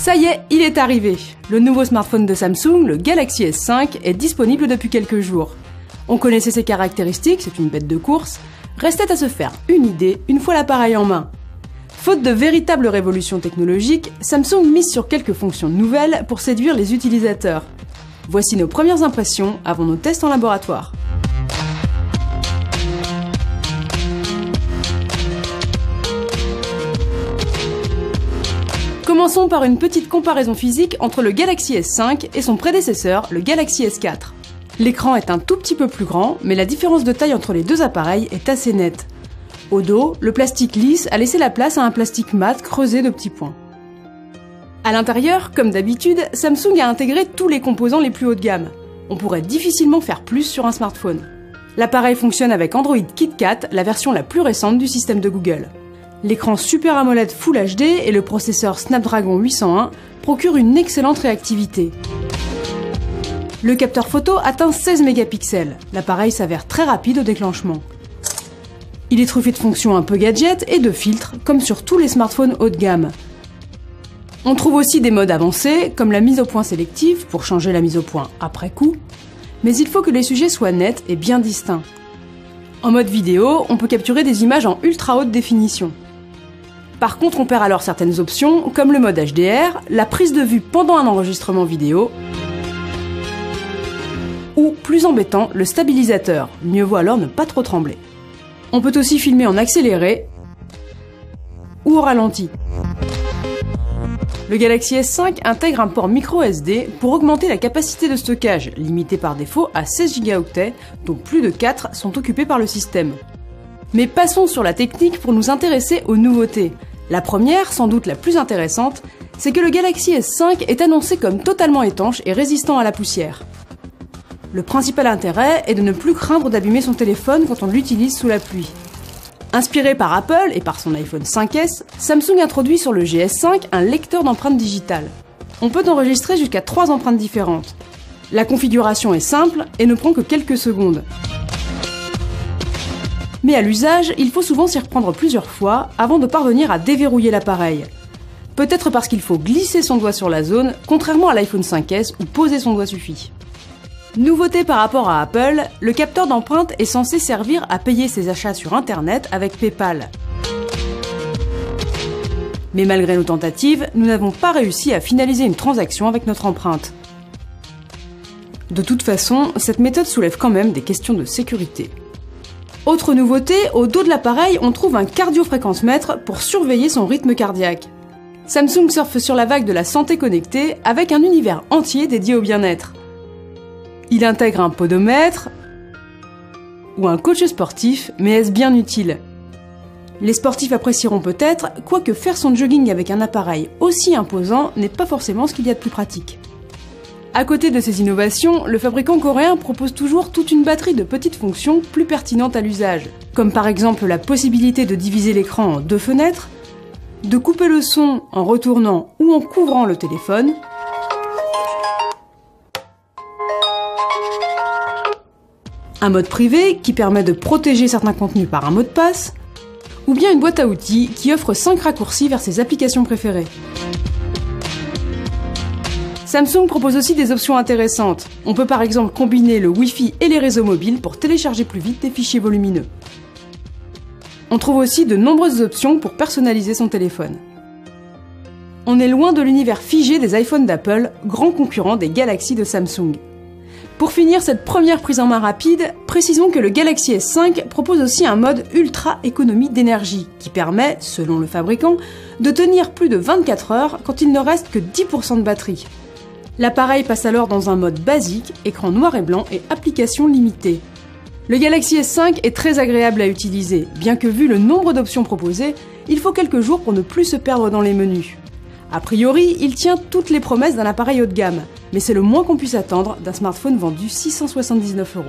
Ça y est, il est arrivé. Le nouveau smartphone de Samsung, le Galaxy S5, est disponible depuis quelques jours. On connaissait ses caractéristiques, c'est une bête de course. Restait à se faire une idée une fois l'appareil en main. Faute de véritable révolution technologique, Samsung mise sur quelques fonctions nouvelles pour séduire les utilisateurs. Voici nos premières impressions avant nos tests en laboratoire. Commençons par une petite comparaison physique entre le Galaxy S5 et son prédécesseur, le Galaxy S4. L'écran est un tout petit peu plus grand, mais la différence de taille entre les deux appareils est assez nette. Au dos, le plastique lisse a laissé la place à un plastique mat creusé de petits points. À l'intérieur, comme d'habitude, Samsung a intégré tous les composants les plus haut de gamme. On pourrait difficilement faire plus sur un smartphone. L'appareil fonctionne avec Android KitKat, la version la plus récente du système de Google. L'écran Super AMOLED Full HD et le processeur Snapdragon 801 procurent une excellente réactivité. Le capteur photo atteint 16 mégapixels. L'appareil s'avère très rapide au déclenchement. Il est truffé de fonctions un peu gadget et de filtres, comme sur tous les smartphones haut de gamme. On trouve aussi des modes avancés, comme la mise au point sélective, pour changer la mise au point après coup, mais il faut que les sujets soient nets et bien distincts. En mode vidéo, on peut capturer des images en ultra haute définition. Par contre, on perd alors certaines options, comme le mode HDR, la prise de vue pendant un enregistrement vidéo, ou, plus embêtant, le stabilisateur, mieux vaut alors ne pas trop trembler. On peut aussi filmer en accéléré ou au ralenti. Le Galaxy S5 intègre un port micro-SD pour augmenter la capacité de stockage, limitée par défaut à 16 Go, dont plus de 4 sont occupés par le système. Mais passons sur la technique pour nous intéresser aux nouveautés. La première, sans doute la plus intéressante, c'est que le Galaxy S5 est annoncé comme totalement étanche et résistant à la poussière. Le principal intérêt est de ne plus craindre d'abîmer son téléphone quand on l'utilise sous la pluie. Inspiré par Apple et par son iPhone 5S, Samsung introduit sur le GS5 un lecteur d'empreintes digitales. On peut enregistrer jusqu'à 3 empreintes différentes. La configuration est simple et ne prend que quelques secondes. Mais à l'usage, il faut souvent s'y reprendre plusieurs fois avant de parvenir à déverrouiller l'appareil. Peut-être parce qu'il faut glisser son doigt sur la zone, contrairement à l'iPhone 5S où poser son doigt suffit. Nouveauté par rapport à Apple, le capteur d'empreinte est censé servir à payer ses achats sur Internet avec PayPal. Mais malgré nos tentatives, nous n'avons pas réussi à finaliser une transaction avec notre empreinte. De toute façon, cette méthode soulève quand même des questions de sécurité. Autre nouveauté, au dos de l'appareil, on trouve un cardiofréquencemètre pour surveiller son rythme cardiaque. Samsung surfe sur la vague de la santé connectée avec un univers entier dédié au bien-être. Il intègre un podomètre ou un coach sportif, mais est-ce bien utile? Les sportifs apprécieront peut-être, quoique faire son jogging avec un appareil aussi imposant n'est pas forcément ce qu'il y a de plus pratique. À côté de ces innovations, le fabricant coréen propose toujours toute une batterie de petites fonctions plus pertinentes à l'usage, comme par exemple la possibilité de diviser l'écran en 2 fenêtres, de couper le son en retournant ou en couvrant le téléphone, un mode privé qui permet de protéger certains contenus par un mot de passe, ou bien une boîte à outils qui offre 5 raccourcis vers ses applications préférées. Samsung propose aussi des options intéressantes. On peut par exemple combiner le Wi-Fi et les réseaux mobiles pour télécharger plus vite des fichiers volumineux. On trouve aussi de nombreuses options pour personnaliser son téléphone. On est loin de l'univers figé des iPhones d'Apple, grand concurrent des Galaxy de Samsung. Pour finir cette première prise en main rapide, précisons que le Galaxy S5 propose aussi un mode ultra économie d'énergie qui permet, selon le fabricant, de tenir plus de 24 heures quand il ne reste que 10% de batterie. L'appareil passe alors dans un mode basique, écran noir et blanc et applications limitées. Le Galaxy S5 est très agréable à utiliser, bien que vu le nombre d'options proposées, il faut quelques jours pour ne plus se perdre dans les menus. A priori, il tient toutes les promesses d'un appareil haut de gamme, mais c'est le moins qu'on puisse attendre d'un smartphone vendu 679 €.